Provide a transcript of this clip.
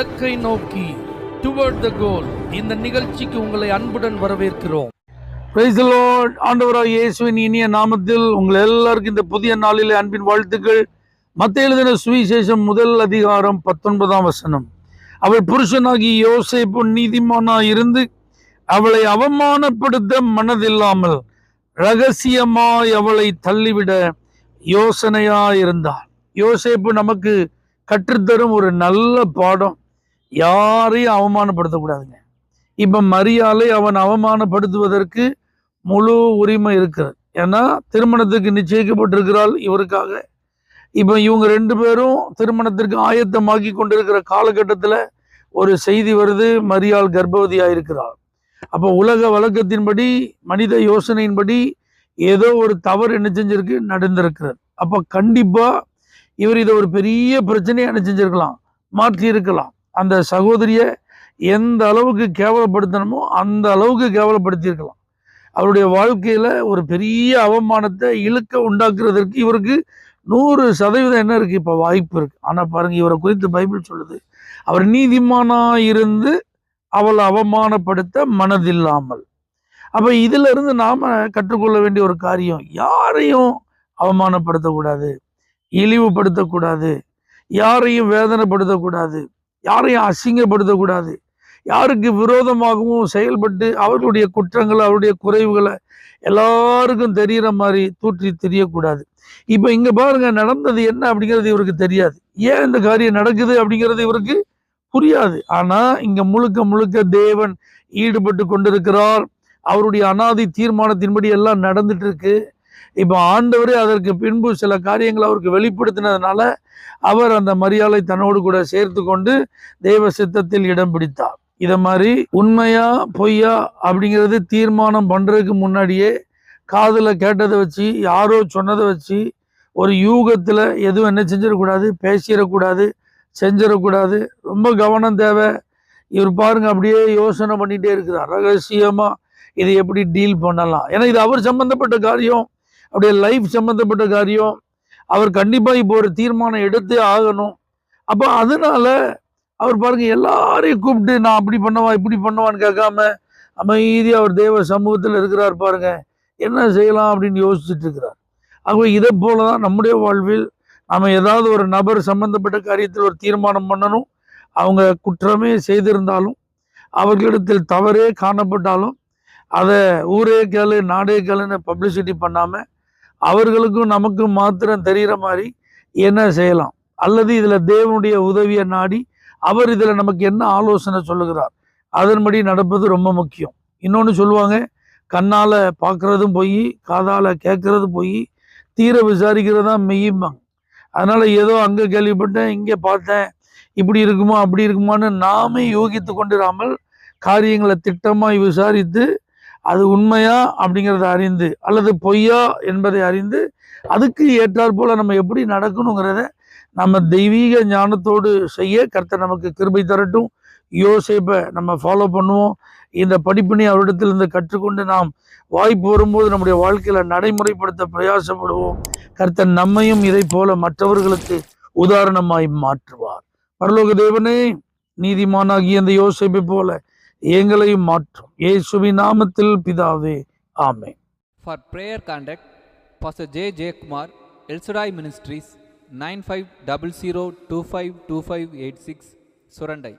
இலக்கை நோக்கி டுவர்ட் த கோல் இந்த நிகழ்ச்சிக்கு உங்களை அன்புடன் வரவேற்கிறோம். Praise the Lord. ஆண்டவராகிய இயேசுவின் இனிய நாமத்தில் உங்கள் எல்லாருக்கும் இந்த புதிய நாளிலே அன்பின் வாழ்த்துக்கள். மத்தேயு எழுதின சுவிசேஷம் 1:19. அவள் புருஷனாகி யோசேப்பு நீதிமானாய் இருந்து அவளை அவமானப்படுத்த மனதில்லாமல் ரகசியமாய் அவளை தள்ளிவிட யோசனையாயிருந்தாள். யோசேப்பு நமக்கு கற்றுத்தரும் ஒரு நல்ல பாடம். யாரையும் அவமானப்படுத்தக்கூடாதுங்க. இப்ப மரியாதை அவன் அவமானப்படுத்துவதற்கு முழு உரிமை இருக்கிறது. ஏன்னா திருமணத்துக்கு நிச்சயிக்கப்பட்டிருக்கிறாள் இவருக்காக. இப்ப இவங்க 2 பேரும் திருமணத்திற்கு ஆயத்தமாக்கி கொண்டிருக்கிற காலகட்டத்துல ஒரு செய்தி வருது, மரியாள் கர்ப்பவதியாயிருக்கிறாள். அப்போ உலக வழக்கத்தின்படி, மனித யோசனையின்படி ஏதோ ஒரு தவறு என்ன செஞ்சிருக்கு, நடந்திருக்கிறது. அப்ப கண்டிப்பா இவர் இதை ஒரு பெரிய பிரச்சனையை என்ன செஞ்சிருக்கலாம், மாற்றி இருக்கலாம். அந்த சகோதரியை எந்த அளவுக்கு கேவலப்படுத்தணுமோ அந்த அளவுக்கு கேவலப்படுத்தியிருக்கலாம். அவருடைய வாழ்க்கையில ஒரு பெரிய அவமானத்தை இழுக்க உண்டாக்குறதற்கு இவருக்கு 100% என்ன இருக்கு, இப்ப வாய்ப்பு இருக்கு. ஆனா பாருங்க, இவரை குறித்து பைபிள் சொல்லுது, அவர் நீதிமானாயிருந்து அவளை அவமானப்படுத்த மனதில்லாமல். அப்ப இதுல இருந்து நாம கற்றுக்கொள்ள வேண்டிய ஒரு காரியம், யாரையும் அவமானப்படுத்தக்கூடாது, இழிவுபடுத்தக்கூடாது, யாரையும் வேதனைப்படுத்தக்கூடாது, யாரையும் அசிங்கப்படுத்தக்கூடாது, யாருக்கு விரோதமாகவும் செயல்பட்டு அவர்களுடைய குற்றங்களை, அவருடைய குறைவுகளை எல்லாருக்கும் தெரிகிற மாதிரி தூற்றி தெரியக்கூடாது. இப்ப இங்க பாருங்க, நடந்தது என்ன அப்படிங்கிறது இவருக்கு தெரியாது. ஏன் இந்த காரியம் நடக்குது அப்படிங்கிறது இவருக்கு புரியாது. ஆனா இங்க முழுக்க முழுக்க தேவன் ஈடுபட்டு கொண்டிருக்கிறார். அவருடைய அனாதி தீர்மானத்தின்படி எல்லாம் நடந்துட்டு இருக்கு. இப்ப ஆண்டவரே அதற்கு பின்பு சில காரியங்களை அவருக்கு வெளிப்படுத்தினதுனால அவர் அந்த மரியாதை தன்னோடு கூட சேர்த்து கொண்டு தேவ சித்தத்தில் இடம் பிடித்தார். இத மாதிரி உண்மையா பொய்யா அப்படிங்கிறது தீர்மானம் பண்றதுக்கு முன்னாடியே காதுல கேட்டதை வச்சு, யாரோ சொன்னதை வச்சு, ஒரு யூகத்துல எதுவும் என்ன செஞ்சிடக்கூடாது, பேசிடக்கூடாது, செஞ்சிடக்கூடாது. ரொம்ப கவனம் தேவை. இவர் பாருங்க அப்படியே யோசனை பண்ணிட்டே இருக்கிறார், ரகசியமா இதை எப்படி டீல் பண்ணலாம். ஏன்னா இது அவர் சம்பந்தப்பட்ட காரியம், அப்படியே லைஃப் சம்பந்தப்பட்ட காரியம். அவர் கண்டிப்பா இப்போ ஒரு தீர்மானம் எடுத்தே ஆகணும். அப்ப அதனால அவர் பாருங்க, எல்லாரையும் கூப்பிட்டு நான் அப்படி பண்ணவா இப்படி பண்ணவான்னு கேட்காம அமைதியா அவர் தேவ சமூகத்தில் இருக்கிறார். பாருங்க என்ன செய்யலாம் அப்படின்னு யோசிச்சுட்டு இருக்கிறார். ஆகவே இதை போலதான் நம்முடைய வாழ்வில் நம்ம ஏதாவது ஒரு நபர் சம்பந்தப்பட்ட காரியத்தில் ஒரு தீர்மானம் பண்ணணும். அவங்க குற்றமே செய்திருந்தாலும், அவர்களிடத்தில் தவறே காணப்பட்டாலும் அதை ஊரே கேளு நாடே கேளுன்னு பப்ளிசிட்டி பண்ணாம அவர்களுக்கும் நமக்கும் மாத்திரம் தெரிகிற மாதிரி என்ன செய்யலாம், அல்லது இதுல தேவனுடைய உதவியை நாடி அவர் இதுல நமக்கு என்ன ஆலோசனை சொல்லுகிறார் அதன்படி நடப்பது ரொம்ப முக்கியம். இன்னொன்னு சொல்லுவாங்க, கண்ணால பார்க்கறதும் போய், காதால கேட்கறது போய், தீர விசாரிக்கிறதா மெய்யும்பாங்க. அதனால ஏதோ அங்க கேள்விப்பட்டேன், இங்க பார்த்தேன், இப்படி இருக்குமா அப்படி இருக்குமான்னு நாமே யோகித்து கொண்டிராமல் காரியங்களை திட்டமாய் விசாரித்து அது உண்மையா அப்படிங்கிறத அறிந்து, அல்லது பொய்யா என்பதை அறிந்து, அதுக்கு ஏற்றாற் போல நம்ம எப்படி நடக்கணுங்கிறத நம்ம தெய்வீக ஞானத்தோடு செய்ய கர்த்தர் நமக்கு கிருபை தரட்டும். யோசேப்பை நம்ம ஃபாலோ பண்ணுவோம். இந்த படிப்பினை அவரிடத்திலிருந்து கற்றுக்கொண்டு நாம் வாய்ப்பு வரும்போது நம்முடைய வாழ்க்கையில நடைமுறைப்படுத்த பிரயாசப்படுவோம். கர்த்தர் நம்மையும் இதை போல மற்றவர்களுக்கு உதாரணமாய் மாற்றுவார். பரலோக தேவனே, நீதிமானாகிய அந்த யோசேப்பை போல எங்களையும் மாற்றும். இயேசுவின் நாமத்தில் பிதாவே, ஆமென். For prayer contact, Pastor J. J. Kumar, El Shaddai Ministries, 9500252586, Surandai.